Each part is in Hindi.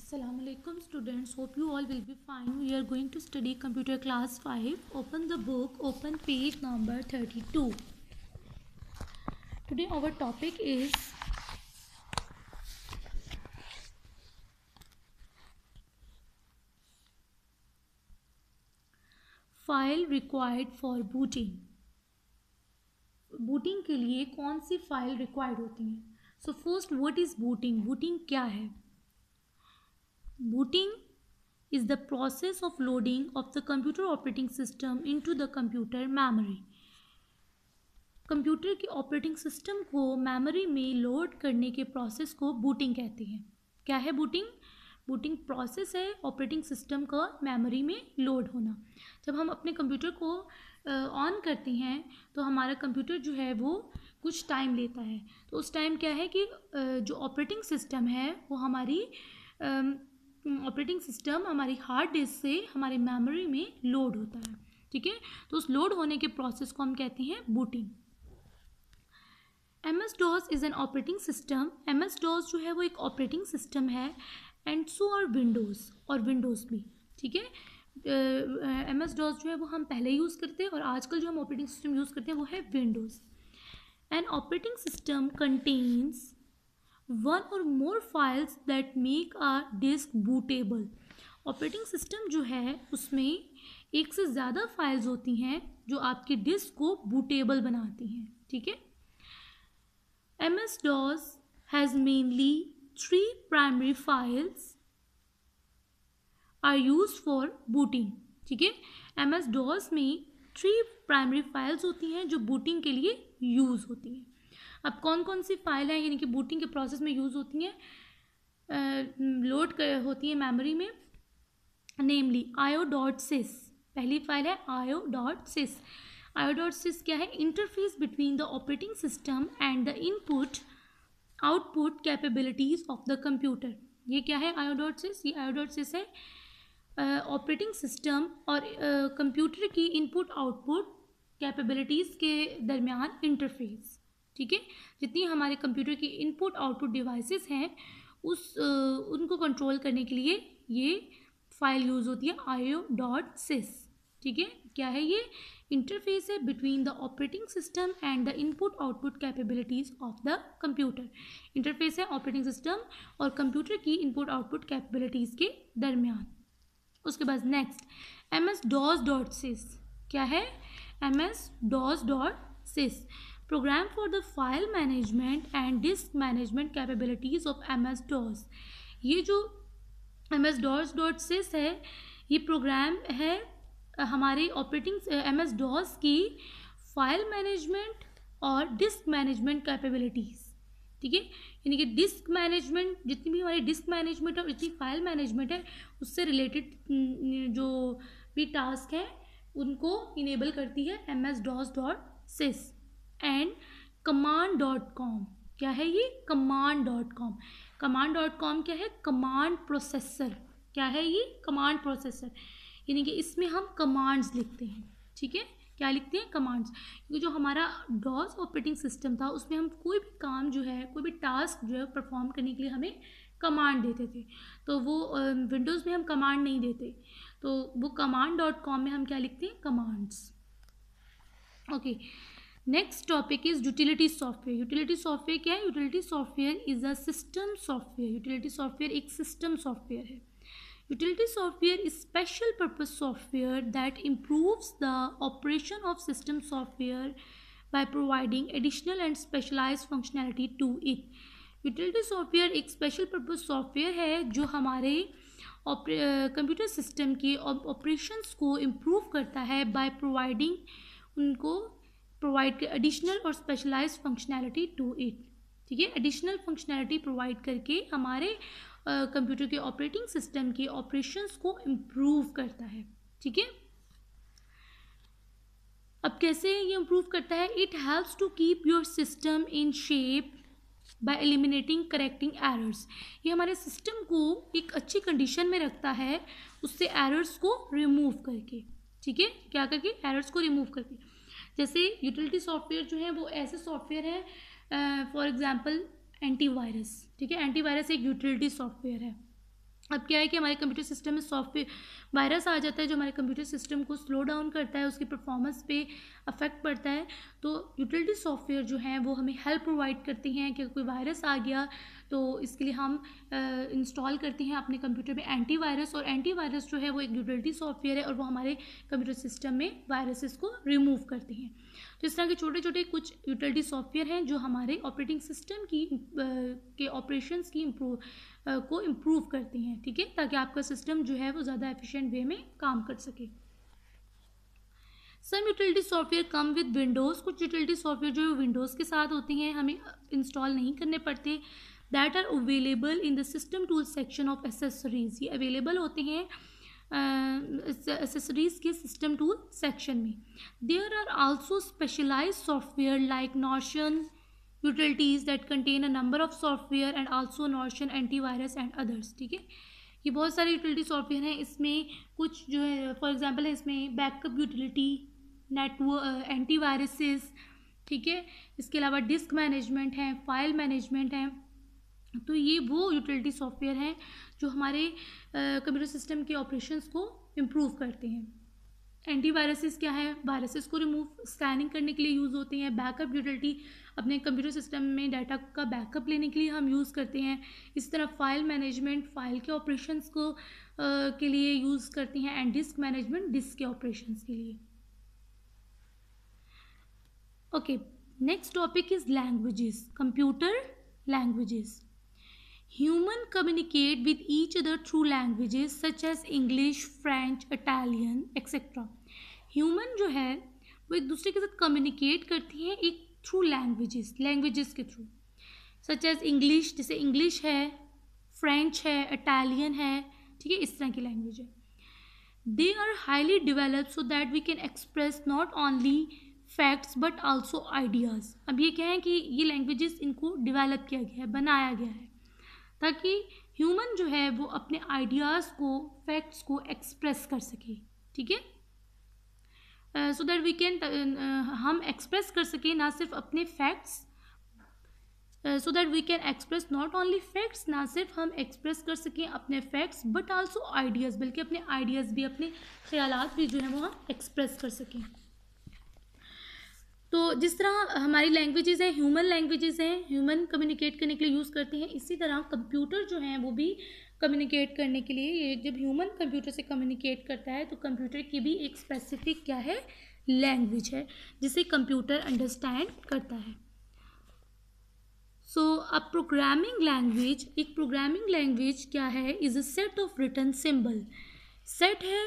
Assalamualaikum students, hope you all will be fine. We are going to study computer class 5. Open the book, open page number 32. Today our topic is file required for booting. Booting के लिए कौन सी फाइल रिक्वायर्ड होती हैं? So first, what is booting? Booting क्या है? Booting is the process of loading of the computer operating system into the computer memory. Computer के ऑपरेटिंग सिस्टम को मेमोरी में लोड करने के प्रोसेस को बूटिंग कहते हैं. क्या है बूटिंग? बूटिंग प्रोसेस है ऑपरेटिंग सिस्टम का मेमोरी में लोड होना. जब हम अपने कंप्यूटर को ऑन करते हैं तो हमारा कंप्यूटर जो है वो कुछ टाइम लेता है. तो उस टाइम क्या है कि जो ऑपरेटिंग सिस्टम है वो हमारी ऑपरेटिंग सिस्टम हमारी हार्ड डिस्क से हमारी मेमोरी में लोड होता है. ठीक है, तो उस लोड होने के प्रोसेस को हम कहते हैं booting. MS DOS is an operating system. MS DOS जो है वो एक ऑपरेटिंग सिस्टम है एंड सो और विंडोज़ भी. ठीक है, MS DOS जो है वो हम पहले यूज़ करते हैं और आजकल जो हम ऑपरेटिंग सिस्टम यूज़ करते हैं वो है Windows. An operating system contains one और more files that make a disk bootable. Operating system जो है उसमें एक से ज़्यादा फाइल्स होती हैं जो आपकी डिस्क को बूटेबल बनाती हैं. ठीक है, MS DOS has mainly 3 primary files are use for booting. ठीक है, MS DOS में 3 प्राइमरी फाइल्स होती हैं जो बूटिंग के लिए यूज़ होती हैं. अब कौन कौन सी फाइल हैं यानी कि बूटिंग के प्रोसेस में यूज़ होती हैं, लोड होती हैं मेमोरी में? नेमली io.sys. पहली फाइल है io.sys. io.sys क्या है? Interface between the operating system and the input output capabilities of the computer. ये क्या है io.sys? ये io.sys है ऑपरेटिंग सिस्टम और कंप्यूटर की इनपुट आउटपुट कैपेबिलिटीज़ के दरमियान इंटरफेस. ठीक है, जितनी हमारे कंप्यूटर की इनपुट आउटपुट डिवाइसेस हैं उनको कंट्रोल करने के लिए ये फाइल यूज़ होती है io.sys. ठीक है, क्या है ये? इंटरफेस है between the operating system and the input output capabilities of the computer. Interface है ऑपरेटिंग सिस्टम और कंप्यूटर की इनपुट आउटपुट कैपेबिलिटीज़ के दरमियान. उसके बाद नेक्स्ट MS DOS.sys. क्या है? MS DOS.sys. Program for the file management and disk management capabilities of MS DOS. ये जो MS DOS.sys है ये प्रोग्राम है हमारे ऑपरेटिंग MS DOS की फाइल मैनेजमेंट और डिस्क मैनेजमेंट कैपेबिलिटीज़. ठीक है, यानी कि डिस्क मैनेजमेंट, जितनी भी हमारी डिस्क मैनेजमेंट और जितनी फाइल मैनेजमेंट है उससे रिलेटेड जो भी टास्क हैं उनको इनेबल करती है MS DOS.sys. And command.com. क्या है ये? command.com. command.com क्या है? Command processor. क्या है ये? Command processor. यानी कि इसमें हम कमांड्स लिखते हैं. ठीक है, क्या लिखते हैं? कमांड्स. क्योंकि जो हमारा DOS ऑपरेटिंग सिस्टम था उसमें हम कोई भी काम जो है, कोई भी टास्क जो है परफॉर्म करने के लिए हमें कमांड देते थे. तो वो विंडोज़ में हम कमांड नहीं देते, तो वो command.com में हम क्या लिखते हैं? Commands. Okay, next topic is utility software. Utility software क्या है? Utility software is a system software. Utility software एक सिस्टम सॉफ्टवेयर है. Utility software is special purpose software that improves the operation of system software by providing additional and specialized functionality to it. Utility software एक स्पेशल पर्पज सॉफ्टवेयर है जो हमारे कंप्यूटर सिस्टम के ऑपरेशंस को इम्प्रूव करता है बाय प्रोवाइडिंग उनको प्रोवाइड एडिशनल और स्पेशलाइज्ड फंक्शनैलिटी टू इट. ठीक है, एडिशनल फंक्शनैलिटी प्रोवाइड करके हमारे कंप्यूटर के ऑपरेटिंग सिस्टम के ऑपरेशंस को इम्प्रूव करता है. ठीक है, अब कैसे ये इम्प्रूव करता है? It helps to keep your system in shape by eliminating correcting errors. ये हमारे सिस्टम को एक अच्छी कंडीशन में रखता है उससे एरर्स को रिमूव करके. ठीक है, क्या करके? एरर्स को रिमूव करके. जैसे यूटिलिटी सॉफ्टवेयर जो है वो ऐसे सॉफ्टवेयर है फॉर एग्जांपल एंटीवायरस. ठीक है, एंटीवायरस एक यूटिलिटी सॉफ्टवेयर है. अब क्या है कि हमारे कंप्यूटर सिस्टम में सॉफ्टवेयर वायरस आ जाता है जो हमारे कंप्यूटर सिस्टम को स्लो डाउन करता है, उसकी परफॉर्मेंस पे अफेक्ट पड़ता है। तो यूटिलिटी सॉफ्टवेयर जो हैं वो हमें हेल्प प्रोवाइड करती हैं कि कोई वायरस आ गया तो इसके लिए हम इंस्टॉल करते हैं अपने कंप्यूटर में एंटीवायरस, और एंटीवायरस जो है वो एक यूटिलिटी सॉफ्टवेयर है और वो हमारे कंप्यूटर सिस्टम में वायरसेस को रिमूव करते हैं। तो इस तरह के छोटे छोटे कुछ यूटिलिटी सॉफ्टवेयर हैं जो हमारे ऑपरेटिंग सिस्टम की के ऑपरेशंस की को इम्प्रूव करती हैं, ठीक है, ताकि आपका सिस्टम जो है वो ज़्यादा एफिशिएंट वे में काम कर सके। Some utility software come with Windows, कुछ यूटिलिटी सॉफ्टवेयर जो विंडोज़ के साथ होती हैं, हमें इंस्टॉल नहीं करने पड़ते। That are available in the system tool section of accessories, ये अवेलेबल होते हैं एसेसरीज के सिस्टम टूल सेक्शन में। There are also specialised software like notion utilities that contain a number of software and also Norton antivirus and others, ठीक है। ये बहुत सारे यूटिलिटी सॉफ्टवेयर हैं, इसमें कुछ जो है फॉर एग्जांपल है इसमें बैकअप यूटिलिटी, नेटवर्क एंटीवायरसेस, ठीक है, इसके अलावा डिस्क मैनेजमेंट है, फाइल मैनेजमेंट है। तो ये वो यूटिलिटी सॉफ्टवेयर हैं जो हमारे कंप्यूटर सिस्टम के ऑपरेशंस को इम्प्रूव करते हैं। एंटीवायरसेस क्या है, वायरसेस को रिमूव स्कैनिंग करने के लिए यूज़ होते हैं। बैकअप यूटिलिटी अपने कंप्यूटर सिस्टम में डाटा का बैकअप लेने के लिए हम यूज़ करते हैं। इस तरह फाइल मैनेजमेंट फाइल के ऑपरेशंस को के लिए यूज़ करते हैं, एंड डिस्क मैनेजमेंट डिस्क के ऑपरेशंस के लिए। Okay, next topic is languages, computer languages. Human communicate with each other through languages such as English, French, Italian, etc. Human जो है वो एक दूसरे के साथ कम्युनिकेट करती हैं एक थ्रू लैंग्वेजेस के थ्रू, सच एज इंग्लिश, जैसे इंग्लिश है, फ्रेंच है, इटालियन है, ठीक है, इस तरह की लैंग्वेज है। They are highly developed so that we can express not only facts but also ideas. अब ये क्या है कि ये लैंग्वेजेस इनको डिवेलप किया गया है, बनाया गया है ताकि ह्यूमन जो है वो अपने आइडियाज़ को, फैक्ट्स को एक्सप्रेस कर सके, ठीक है, सो दैट वी कैन हम एक्सप्रेस कर सकें ना सिर्फ अपने facts, so that we can express not only facts, ना सिर्फ हम एक्सप्रेस कर सकें अपने फैक्ट्स बट आल्सो आइडियाज़, बल्कि अपने आइडियाज़ भी, अपने ख्यालात भी जो है वो हम एक्सप्रेस कर सकें। तो जिस तरह हमारी लैंग्वेजेस हैं, ह्यूमन लैंग्वेजेस हैं, ह्यूमन कम्युनिकेट करने के लिए यूज़ करते हैं, इसी तरह कंप्यूटर जो हैं वो भी कम्युनिकेट करने के लिए, ये जब ह्यूमन कंप्यूटर से कम्युनिकेट करता है तो कंप्यूटर की भी एक स्पेसिफिक क्या है, लैंग्वेज है जिसे कंप्यूटर अंडरस्टैंड करता है। सो अ प्रोग्रामिंग लैंग्वेज, एक प्रोग्रामिंग लैंग्वेज क्या है, is a set of written symbol, set है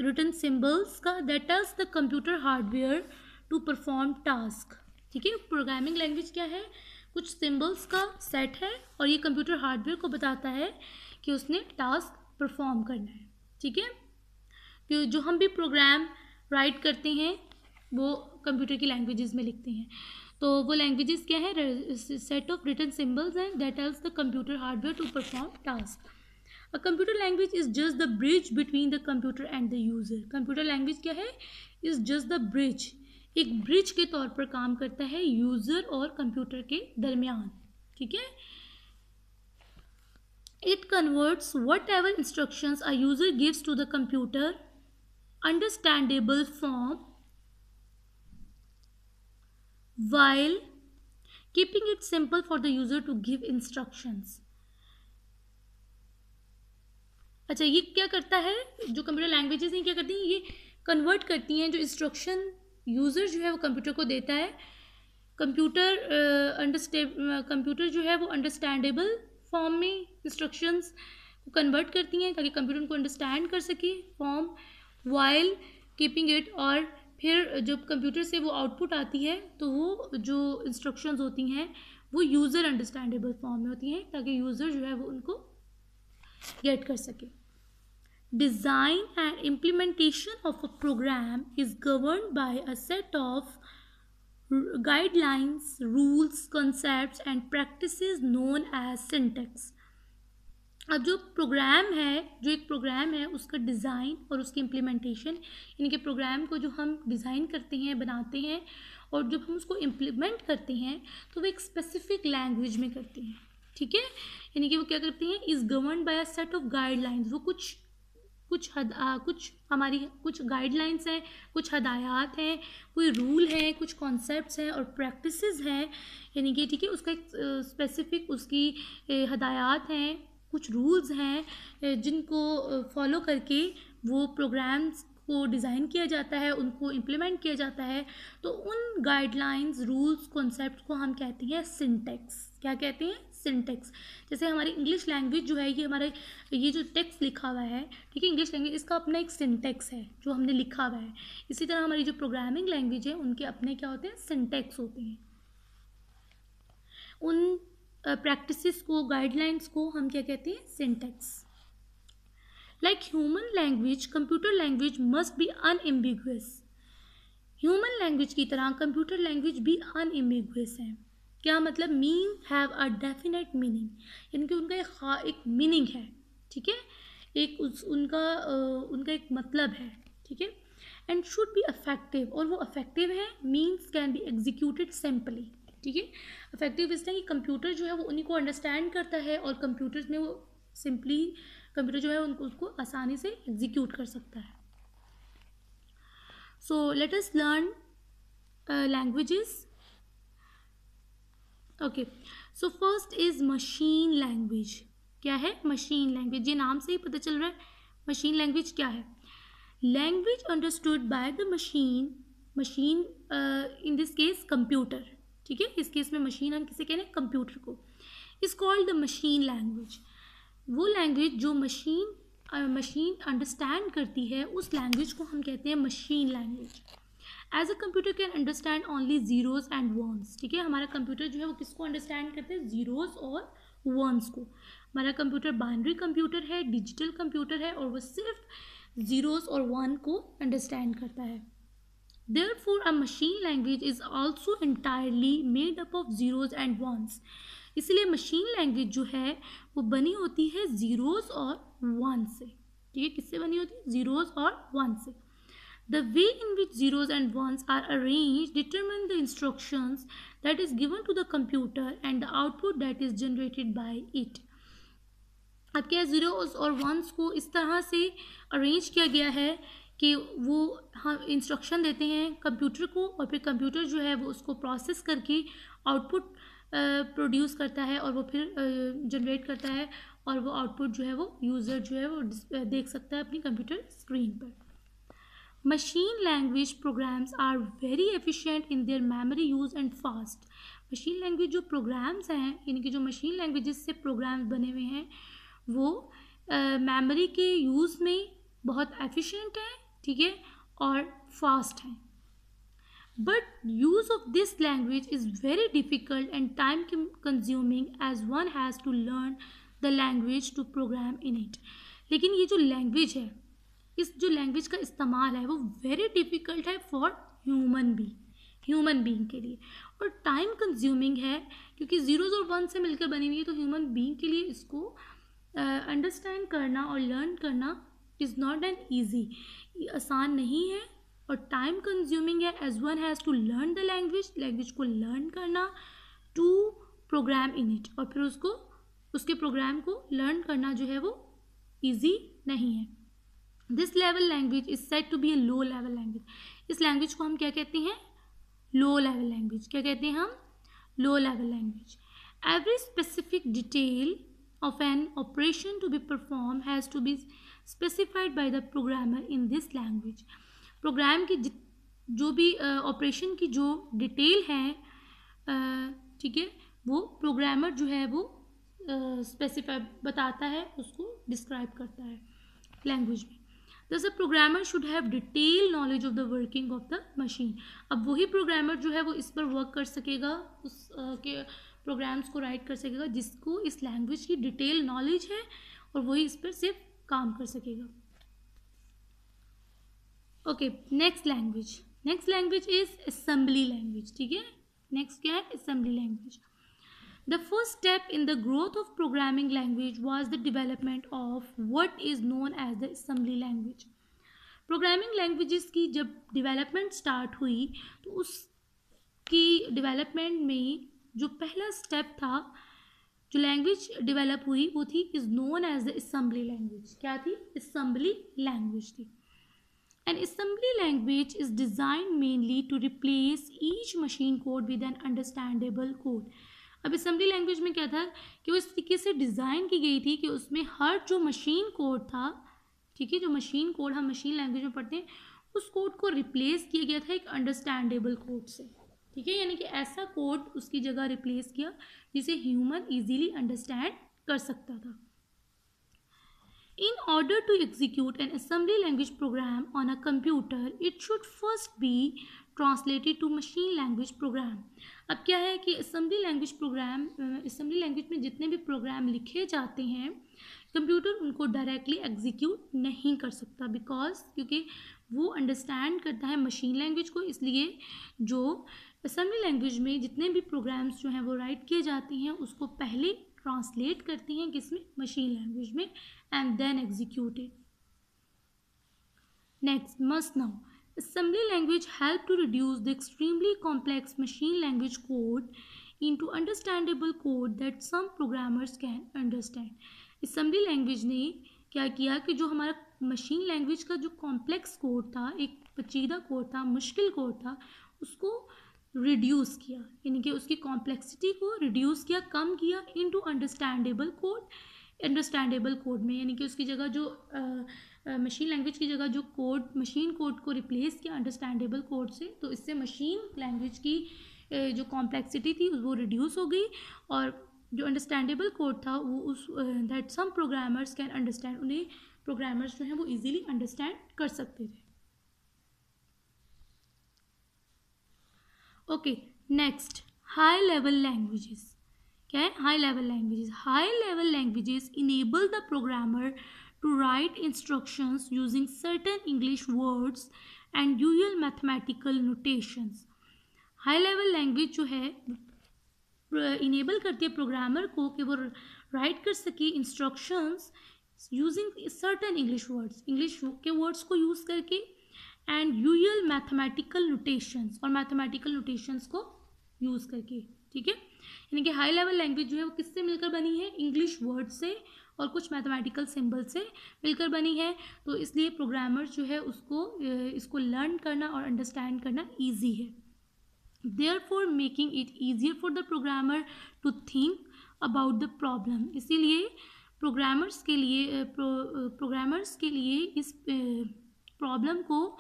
रिटन सिंबल्स का that tells the computer hardware to perform task, ठीक है। प्रोग्रामिंग लैंग्वेज क्या है, कुछ सिंबल्स का सेट है और ये कंप्यूटर हार्डवेयर को बताता है कि उसने टास्क परफॉर्म करना है, ठीक है। कि जो हम भी प्रोग्राम राइट करते हैं वो कंप्यूटर की लैंग्वेजेस में लिखते हैं, तो वो लैंग्वेजेस क्या है, सेट ऑफ रिटन सिंबल्स हैं that tells the computer hardware to perform task. A computer language is just the bridge between the computer and the user. Computer language क्या है, इज जस्ट द ब्रिज, एक ब्रिज के तौर पर काम करता है यूज़र और कंप्यूटर के दरमियान, ठीक है। It converts whatever instructions a user gives to the computer understandable form while keeping it simple for the user to give instructions। अच्छा, ये क्या करता है, जो कंप्यूटर लैंग्वेजेस हैं क्या करती हैं, ये कन्वर्ट करती हैं जो इंस्ट्रक्शन यूज़र जो है वो कंप्यूटर को देता है, कंप्यूटर जो है वो अंडरस्टैंडेबल फॉर्म में इंस्ट्रक्शंस को कन्वर्ट करती हैं ताकि कंप्यूटर उनको अंडरस्टैंड कर सके फॉर्म, वाइल कीपिंग इट, और फिर जब कंप्यूटर से वो आउटपुट आती है तो वो जो इंस्ट्रक्शंस होती हैं वो यूज़र अंडरस्टैंडेबल फॉर्म में होती हैं ताकि यूज़र जो है वो उनको गेट कर सके। Design and implementation of a program is governed by a set of guidelines, rules, concepts and practices known as syntax। अब जो प्रोग्राम है, जो एक प्रोग्राम है उसका डिज़ाइन और उसकी इम्प्लीमेंटेशन, इनके प्रोग्राम को जो हम डिज़ाइन करते हैं, बनाते हैं और जब हम उसको इम्प्लीमेंट करते हैं तो वो एक स्पेसिफिक लैंग्वेज में करते हैं, ठीक है, यानी कि वो क्या करते हैं, is governed by a set of guidelines, वो कुछ हमारी कुछ गाइडलाइंस हैं, कुछ हदायत हैं, कोई रूल है, कुछ कॉन्सेप्ट्स हैं और प्रैक्टिसेस हैं, यानी कि ठीक है उसका एक स्पेसिफिक उसकी हदायत हैं, कुछ रूल्स हैं जिनको फॉलो करके वो प्रोग्राम्स को डिज़ाइन किया जाता है, उनको इम्प्लीमेंट किया जाता है। तो उन गाइडलाइंस, रूल्स, कॉन्सेप्ट को हम कहते हैं सिंटैक्स। क्या कहते हैं? सिंटैक्स। जैसे हमारी इंग्लिश लैंग्वेज जो है, ये हमारे ये जो टेक्स्ट लिखा हुआ है, ठीक है, इंग्लिश लैंग्वेज, इसका अपना एक सिंटैक्स है जो हमने लिखा हुआ है। इसी तरह हमारी जो प्रोग्रामिंग लैंग्वेज है उनके अपने क्या होते हैं? सिंटैक्स होते हैं। उन प्रैक्टिसेस को, गाइडलाइंस को हम क्या कहते हैं? Syntax. Like human language, computer language must be unambiguous. Human language की तरह कंप्यूटर लैंग्वेज भी अनएम्बिगुअस है। क्या मतलब? Mean have a definite meaning, यानी कि उनका एक मीनिंग है, ठीक है, एक उनका एक मतलब है, ठीक है। एंड शुड बी अफेक्टिव, और वो अफेक्टिव है। Means can be executed simply, ठीक है। अफेक्टिव इसलिए कि कंप्यूटर जो है वो उन्हीं को अंडरस्टैंड करता है और कंप्यूटर्स में वो सिंपली, कंप्यूटर जो है उनको उसको आसानी से एग्जीक्यूट कर सकता है। So let us learn languages. Okay, so first is machine language. क्या है? Machine language. ये नाम से ही पता चल रहा है मशीन लैंग्वेज क्या है। Language understood by the machine in this case computer, ठीक है, इस केस में मशीन हम किसे कह रहे हैं? कंप्यूटर को। Is called the machine language. वो लैंग्वेज जो मशीन अंडरस्टैंड करती है, उस लैंग्वेज को हम कहते हैं machine language. As a computer can understand only zeros and ones, ठीक है, हमारा कंप्यूटर जो है वो किसको अंडरस्टैंड करते हैं? जीरोज और वंस को। हमारा कंप्यूटर बाइनरी कंप्यूटर है, डिजिटल कंप्यूटर है, और वो सिर्फ जीरोज और वन को अंडरस्टैंड करता है। Therefore, a machine language is also entirely made up of zeros and ones. इसलिए मशीन लैंग्वेज जो है वो बनी होती है जीरोज और वन से, ठीक है, किससे बनी होती है? जीरोज और वन से। The way in which zeros and ones are arranged determine the instructions that is given to the computer and the output that is generated by it. अब क्या, जीरोस और वंस को इस तरह से अरेंज किया गया है कि वो हम इंस्ट्रक्शन देते हैं कंप्यूटर को, और फिर कंप्यूटर जो है वो उसको प्रोसेस करके आउटपुट प्रोड्यूस करता है, और वो फिर जनरेट करता है, और वो आउटपुट जो है वो यूज़र जो है वो देख सकता है अपनी कंप्यूटर स्क्रीन पर। Machine language programs are very efficient in their memory use and fast. Machine language जो प्रोग्राम्स हैं, यानी कि जो मशीन लैंग्वेजेस से प्रोग्राम्स बने हुए हैं, वो मेमोरी के यूज़ में बहुत एफिशिएंट है, ठीक है, और फास्ट है। But use of this language is very difficult and time consuming as one has to learn the language to program in it. लेकिन ये जो लैंग्वेज है, इस जो लैंग्वेज का इस्तेमाल है वो वेरी डिफ़िकल्ट है फॉर ह्यूमन बीइंग के लिए, और टाइम कंज्यूमिंग है, क्योंकि ज़ीरोज़ और वन से मिलकर बनी हुई है। तो ह्यूमन बीइंग के लिए इसको अंडरस्टैंड करना और लर्न करना इज़ नॉट एन ईजी, आसान नहीं है, और टाइम कंज्यूमिंग है, as one has to learn the language को लर्न करना, टू प्रोग्राम इन इट, और फिर उसके प्रोग्राम को लर्न करना जो है वो ईजी नहीं है। This level language is said to be a low level language. इस लैंग्वेज को हम क्या कहते हैं? Low level language. क्या कहते हैं हम? Low level language. Every specific detail of an operation to be performed has to be specified by the programmer in this language. Program की जो भी ऑपरेशन की जो डिटेल है, ठीक है, वो प्रोग्रामर जो है वो स्पेसिफाई बताता है, उसको डिस्क्राइब करता है लैंग्वेज में। Thus a programmer should have detailed knowledge of the working of the machine. अब वही प्रोग्रामर जो है वो इस पर वर्क कर सकेगा, उस के प्रोग्राम्स को राइट कर सकेगा जिसको इस लैंग्वेज की डिटेल नॉलेज है, और वही इस पर सिर्फ काम कर सकेगा। Okay, next language is assembly language, ठीक है। नेक्स्ट क्या है? Assembly language. The first step in the growth of programming language was the development of what is known as the assembly language. Programming languages की जब डेवलपमेंट स्टार्ट हुई, तो उसकी डेवलपमेंट में जो पहला स्टेप था, जो लैंग्वेज डेवलप हुई वो थी is known as the assembly language. क्या थी? असेंबली लैंग्वेज थी। An assembly language is designed mainly to replace each machine code with an understandable code. अब असेंबली लैंग्वेज में क्या था कि वो इस तरीके से डिज़ाइन की गई थी कि उसमें हर जो मशीन कोड था, ठीक है, जो मशीन कोड हम मशीन लैंग्वेज में पढ़ते हैं, उस कोड को रिप्लेस किया गया था एक अंडरस्टैंडेबल कोड से, ठीक है, यानी कि ऐसा कोड उसकी जगह रिप्लेस किया जिसे ह्यूमन इजीली अंडरस्टैंड कर सकता था। In order to execute an assembly language program on a computer, it should first be translated to machine language program. अब क्या है कि assembly language में जितने भी प्रोग्राम लिखे जाते हैं कंप्यूटर उनको डायरेक्टली एग्जीक्यूट नहीं कर सकता, क्योंकि वो अंडरस्टैंड करता है मशीन लैंग्वेज को। इसलिए जो असेंबली लैंग्वेज में जितने भी प्रोग्राम्स जो हैं वो राइट किए जाते हैं उसको पहले ट्रांसलेट करती हैं किसमें? मशीन लैंग्वेज में, and then executed. Next, must know. Assembly language help to reduce the extremely complex machine language code into understandable code that some programmers can understand. Assembly language ने क्या किया कि जो हमारा मशीन लैंग्वेज का जो कॉम्प्लेक्स कोड था, एक पेचीदा कोड था, मुश्किल कोड था, उसको रिड्यूस किया, यानी कि उसकी कॉम्प्लेक्सिटी को रिड्यूस किया, कम किया इनटू अंडरस्टैंडेबल कोड में, यानी कि उसकी जगह जो मशीन लैंग्वेज की जगह जो कोड मशीन कोड को रिप्लेस किया अंडरस्टैंडेबल कोड से। तो इससे मशीन लैंग्वेज की जो कॉम्प्लेक्सिटी थी वो रिड्यूस हो गई और जो अंडरस्टैंडेबल कोड था वो उस that some programmers can understand, उन्हें प्रोग्रामर्स जो हैं वो इजीली अंडरस्टैंड कर सकते थे। Okay, next high level languages. क्या है? High level languages. High level languages enable the programmer to write instructions using certain English words and usual mathematical notations. High level language जो है इनेबल करती है प्रोग्रामर को कि वो राइट कर सके इंस्ट्रक्शंस यूजिंग सर्टेन इंग्लिश के वर्ड्स को यूज़ करके एंड यूजुअल मैथमेटिकल नोटेशंस, और मैथमेटिकल नोटेशंस को यूज़ करके, ठीक है। यानी कि हाई लेवल लैंग्वेज जो है वो किससे मिलकर बनी है? इंग्लिश वर्ड से और कुछ मैथमेटिकल सिंबल से मिलकर बनी है। तो इसलिए प्रोग्रामर जो है इसको लर्न करना और अंडरस्टैंड करना ईजी है। Therefore making it easier for the programmer to think about the problem. इसीलिए प्रोग्रामर्स के लिए इस प्रॉब्लम को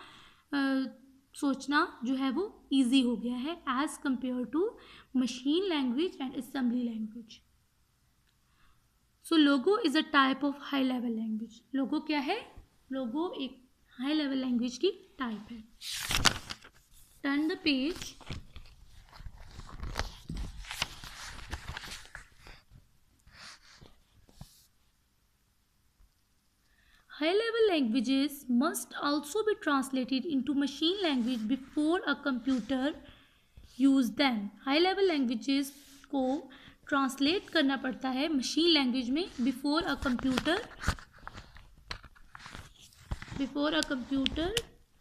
सोचना जो है वो ईजी हो गया है as compare to machine language and assembly language. So Logo is a type of high level language. Logo क्या है? लोगो एक हाई लेवल लैंग्वेज की टाइप है। Turn the page. High-level languages must also be translated into machine language before a computer use them. High-level languages को translate करना पड़ता है machine language में before a computer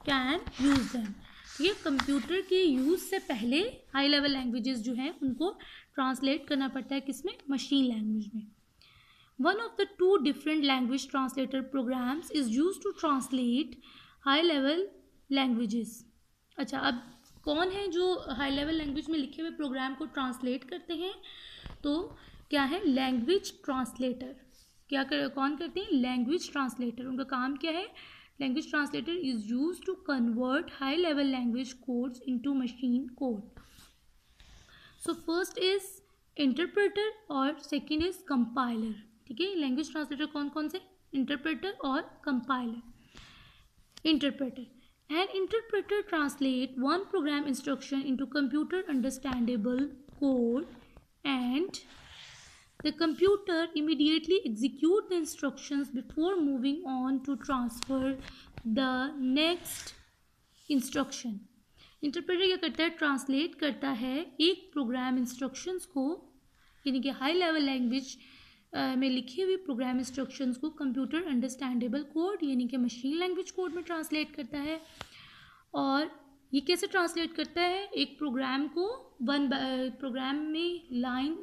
can use them. ठीक है, कंप्यूटर के यूज़ से पहले हाई लेवल लैंग्वेजेस जो हैं उनको ट्रांसलेट करना पड़ता है किसमें? मशीन लैंग्वेज में। One of the two different language translator programs is used to translate high level languages. अच्छा, अब कौन है जो हाई लेवल लैंग्वेज में लिखे हुए प्रोग्राम को ट्रांसलेट करते हैं? तो क्या है? Language translator. कौन करते हैं? Language translator. उनका काम क्या है? Language translator is use to convert high level language codes into machine code. So first is interpreter और सेकेंड इज कंपाइलर। ठीक है, लैंग्वेज ट्रांसलेटर कौन कौन से? इंटरप्रेटर और compiler. Interpreter, an interpreter translate one program instruction into computer understandable code and the computer immediately execute the instructions before moving on to transfer the next instruction. Interpreter क्या करता है? ट्रांसलेट करता है एक प्रोग्राम इंस्ट्रक्शंस को, यानी कि हाई लेवल लैंग्वेज में लिखे हुए प्रोग्राम इंस्ट्रक्शंस को कंप्यूटर अंडरस्टैंडेबल कोड यानी कि मशीन लैंग्वेज कोड में ट्रांसलेट करता है। और ये कैसे ट्रांसलेट करता है? एक प्रोग्राम को प्रोग्राम में line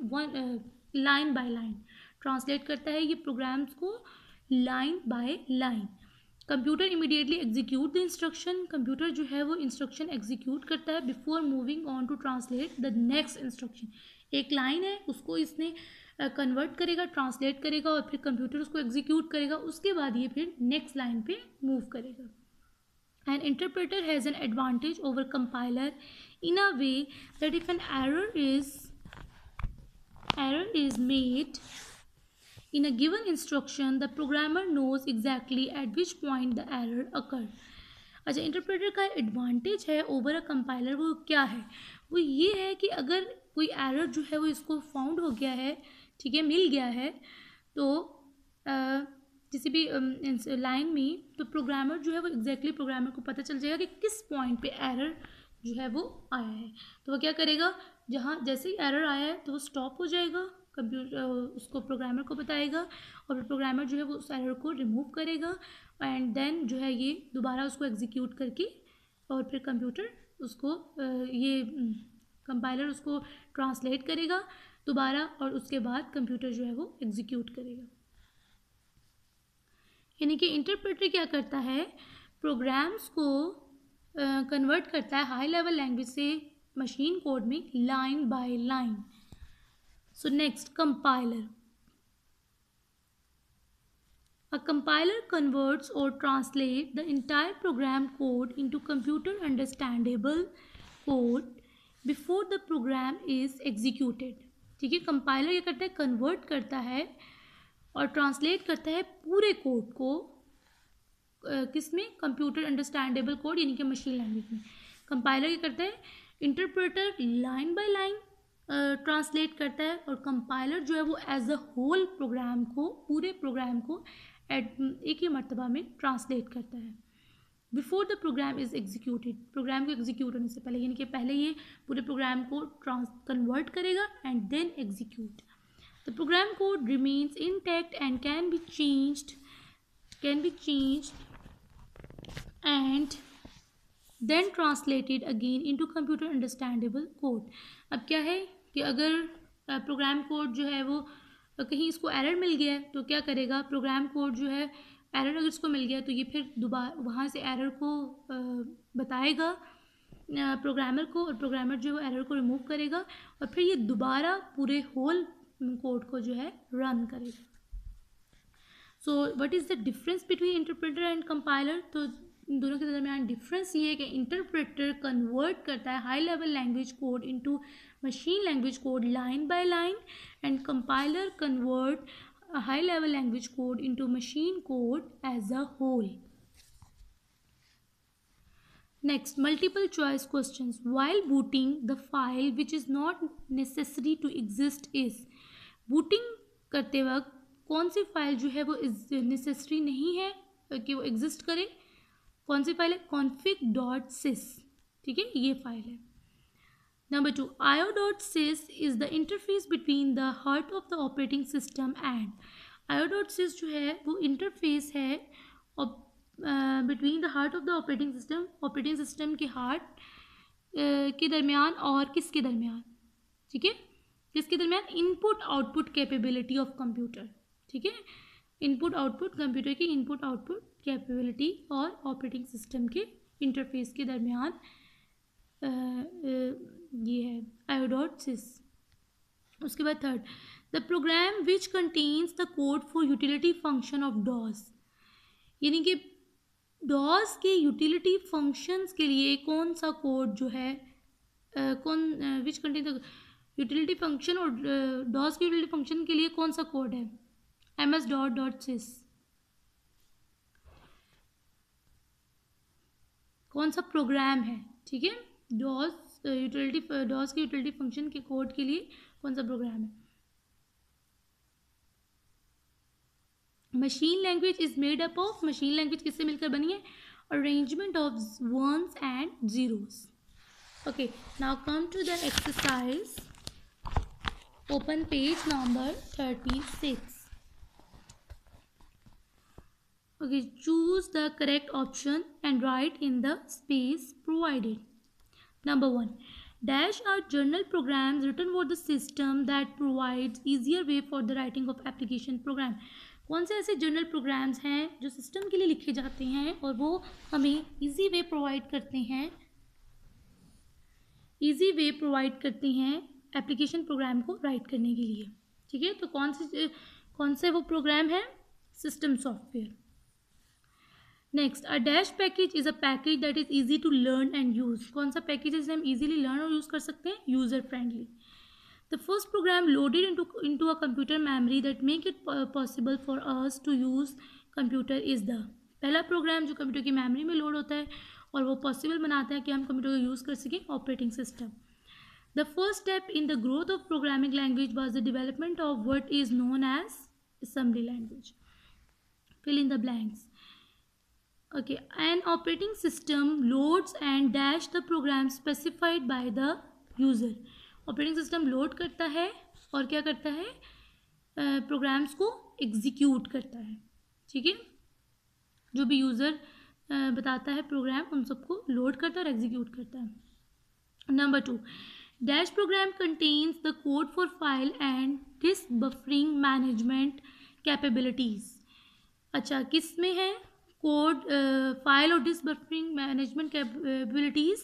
line by line translate करता है ये प्रोग्राम्स को line by line. Computer immediately execute the instruction, computer जो है वो इंस्ट्रक्शन एग्जीक्यूट करता है before moving on to translate the next instruction. एक लाइन है उसको इसने कन्वर्ट करेगा, ट्रांसलेट करेगा और फिर कंप्यूटर उसको एग्जीक्यूट करेगा, उसके बाद ये फिर नेक्स्ट लाइन पे मूव करेगा। An interpreter has an advantage over compiler in a way that if an error is made in a given instruction, the programmer knows exactly at which point the error occurred. अच्छा, इंटरप्रेटर का एडवांटेज है ओवर अ कंपाइलर वो क्या है? वो ये है कि अगर कोई एरर जो है वो इसको फाउंड हो गया है, ठीक है, मिल गया है, तो किसी भी लाइन में, तो प्रोग्रामर जो है वो एग्जैक्टली प्रोग्रामर को पता चल जाएगा कि किस पॉइंट पे एरर जो है वो आया है। तो वो क्या करेगा, जहाँ जैसे ही एरर आया है तो वो स्टॉप हो जाएगा, कंप्यूटर उसको प्रोग्रामर को बताएगा और फिर प्रोग्रामर जो है वो उस एरर को रिमूव करेगा एंड देन जो है ये दोबारा उसको एग्जीक्यूट करके और फिर कंप्यूटर उसको ये कंपाइलर उसको ट्रांसलेट करेगा दोबारा और उसके बाद कंप्यूटर जो है वो एग्जीक्यूट करेगा। यानी कि इंटरप्रेटर क्या करता है, प्रोग्राम्स को कन्वर्ट करता है हाई लेवल लैंग्वेज से मशीन कोड में line by line. So next, compiler. A compiler converts or translates the entire program code into computer understandable code before the program is executed। ठीक है, कंपाइलर क्या करता है, कन्वर्ट करता है और ट्रांसलेट करता है पूरे कोड को किसमें, कंप्यूटर अंडरस्टैंडेबल कोड यानी कि मशीन लैंग्वेज में। कंपाइलर क्या करता है, interpreter line by line translate करता है और कंपाइलर जो है वो एज अ होल प्रोग्राम को, पूरे प्रोग्राम को एक ही मर्तबा में ट्रांसलेट करता है before the program is executed, program को एग्जीक्यूट होने से पहले, यानी कि पहले ये पूरे प्रोग्राम को कन्वर्ट करेगा and then execute. The program code remains intact and can be changed and then translated again into computer understandable code. अब क्या है कि अगर प्रोग्राम कोड जो है वो कहीं इसको एरर मिल गया है तो क्या करेगा, प्रोग्राम कोड जो है एरर अगर इसको मिल गया तो ये फिर दोबारा वहाँ से एरर को बताएगा प्रोग्रामर को और प्रोग्रामर जो है एरर को रिमूव करेगा और फिर ये दोबारा पूरे होल कोड को जो है रन करेगा। So what is the difference between interpreter and compiler? तो इन दोनों के दरमियान डिफरेंस ये है कि इंटरप्रेटर कन्वर्ट करता है high level language code into machine language code line by line and compiler convert high level language code into machine code as a whole. Next, multiple choice questions. While booting, the file which is not necessary to exist is, booting करते वक्त कौन सी फाइल जो है वो नेसेसरी नहीं है कि वो एग्जिस्ट करे, कौन सी फाइल है, config.sys, ठीक है, ये फाइल है। Number 2, io.sys is the interface between the heart of the operating system and, io.sys जो है वो इंटरफेस है between the heart of the operating system के हार्ट के दरमियान और किसके दरमियान, ठीक है, किसके दरमियान, input output capability of computer, ठीक है, इनपुट आउटपुट कंप्यूटर की इनपुट आउटपुट कैपेबिलिटी और ऑपरेटिंग सिस्टम के इंटरफेस के दरमियान ये है io.sys। उसके बाद third, the program which contains the code for utility function of DOS, यानी कि डॉस के यूटिलिटी फंक्शंस के लिए कौन सा कोड जो है which contain the utility function, और डॉस के यूटिलिटी फंक्शन के लिए कौन सा कोड है, ms.sys, कौन सा प्रोग्राम है, ठीक है, डॉस के यूटिलिटी फंक्शन के कोड के लिए कौन सा प्रोग्राम है। Machine language is made up of, machine language किससे मिलकर बनी है, arrangement of ones and zeros. Okay, now come to the exercise, open page number 36। Okay, choose the correct option and write in the space provided. Number 1, Dash are journal programs written for the system that provides easier way for the writing of application program. कौन से ऐसे जर्नल प्रोग्राम्स हैं जो सिस्टम के लिए लिखे जाते हैं और वो हमें इजी वे प्रोवाइड करते हैं, इजी वे प्रोवाइड करते हैं एप्लीकेशन प्रोग्राम को राइट करने के लिए. ठीक है, तो कौन से वो प्रोग्राम है? System software. Next, a dash package is a package that is easy to learn and use. कौन सा पैकेज है जिसे हम ईजिली लर्न और यूज़ कर सकते हैं? User friendly. The first program loaded into a computer memory that make it possible for us to use computer is the. पहला प्रोग्राम जो कंप्यूटर की मेमोरी में लोड होता है और वो पॉसिबल बनाता है कि हम कंप्यूटर को यूज़ कर सकें, operating system. The first step in the growth of programming language was the development of what is known as assembly language. Fill in the blanks. Okay, an operating system loads and dash the program specified by the user. Operating system load करता है और क्या करता है? प्रोग्राम्स को एग्जीक्यूट करता है. ठीक है, जो भी यूज़र बताता है प्रोग्राम उन सबको लोड करता है और एग्जीक्यूट करता है. Number 2, dash program contains the code for file and disk buffering management capabilities. अच्छा, किस में है कोड? फाइल और disk buffering management capabilities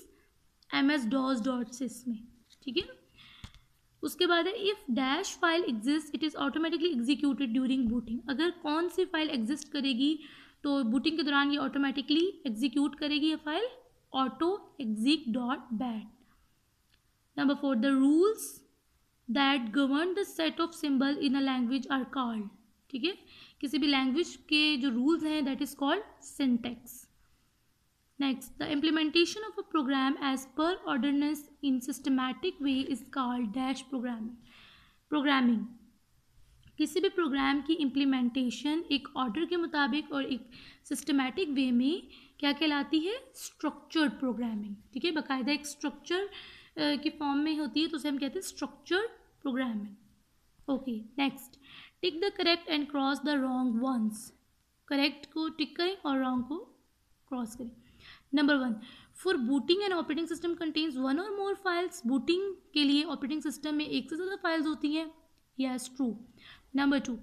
MS-DOS.sys में. ठीक है, उसके बाद है if dash file exist it is automatically executed during booting. अगर कौन सी फाइल एग्जिस्ट करेगी तो बूटिंग के दौरान ये ऑटोमेटिकली एग्जीक्यूट करेगी ये file, auto-exec.bat. Number 4, the rules that govern the set of symbol in a language are called. ठीक है, किसी भी लैंग्वेज के जो रूल्स हैं that is called syntax. Next, the implementation of a program as per orderness in systematic way is called dash programming. किसी भी प्रोग्राम की इम्प्लीमेंटेशन एक ऑर्डर के मुताबिक और एक सिस्टमैटिक वे में क्या कहलाती है? Structured programming. ठीक है, बाकायदा एक स्ट्रक्चर की फॉर्म में होती है तो उसे हम कहते हैं structured programming. Okay, next, tick the correct and cross the wrong ones. Correct को टिक करें और रॉन्ग को क्रॉस करें. Number 1, for booting an operating system contains one और मोर फाइल्स. बूटिंग के लिए ऑपरेटिंग सिस्टम में एक से ज़्यादा फाइल्स होती हैं. Yes, true. Number 2,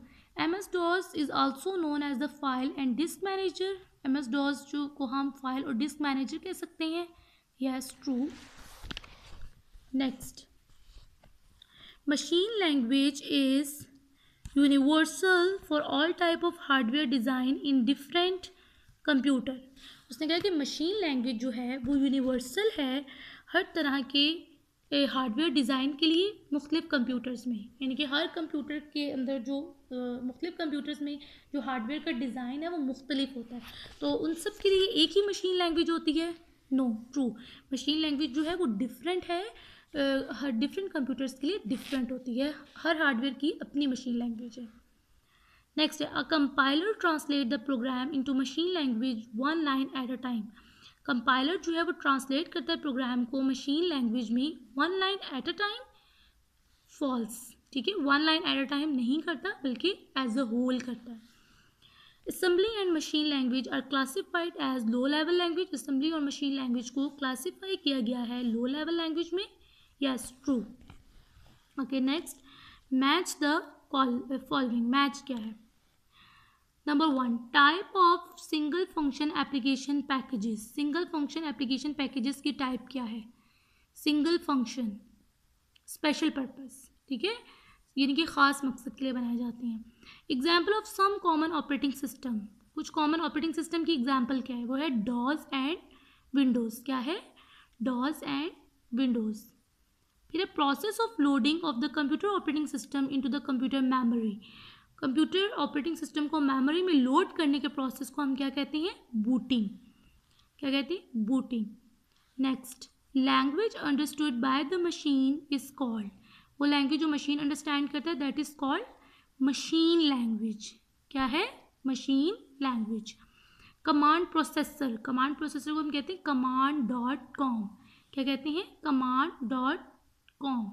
MS-DOS is also known as the file and disk manager. MS-DOS जो को हम फाइल और डिस्क मैनेजर कह सकते हैं. Yes, true. Next, machine language is universal for all type of hardware design in different computer. उसने कहा कि मशीन लैंग्वेज जो है वो यूनिवर्सल है हर तरह के हार्डवेयर डिज़ाइन के लिए मुख्तलिफ कंप्यूटर्स में. यानी कि हर कंप्यूटर के अंदर जो मुख्तलिफ कंप्यूटर्स में जो हार्डवेयर का डिज़ाइन है वो मुख्तलिफ होता है, तो उन सब के लिए एक ही मशीन लैंग्वेज होती है? No, true. मशीन लैंग्वेज जो है वो डिफरेंट है, हर डिफरेंट कंप्यूटर्स के लिए डिफरेंट होती है. हर हार्डवेयर की अपनी मशीन लैंग्वेज है. नेक्स्ट है, a compiler translate the program into machine language one line at a time. Compiler जो है वो ट्रांसलेट करता है प्रोग्राम को मशीन लैंग्वेज में one line at a time. False. ठीक है, one line at a time नहीं करता बल्कि एज अ होल करता है. Assembly and machine language are classified as low level language. Assembly और मशीन लैंग्वेज को क्लासीफाई किया गया है लो लेवल लैंग्वेज में. Yes, true. Okay, next, match the following. Match क्या है? Number 1, type of single function application packages. Single function application packages की टाइप क्या है? Single function, special purpose. ठीक है, यानी कि ख़ास मकसद के लिए बनाए जाते हैं. Example of some common operating system. कुछ कॉमन ऑपरेटिंग सिस्टम की एग्जाम्पल क्या है? वो है डॉस एंड विंडोज़. क्या है? DOS and Windows. फिर है process of loading of the computer operating system into the computer memory. Computer operating system को मेमोरी में लोड करने के प्रोसेस को हम क्या कहते हैं? बूटिंग. क्या कहते हैं? Booting. Next, language understood by the machine is called. वो लैंग्वेज जो मशीन अंडरस्टैंड करता है that is called machine language. क्या है? Machine language. Command processor. Command processor को हम कहते हैं command.com. क्या कहते हैं? command.com.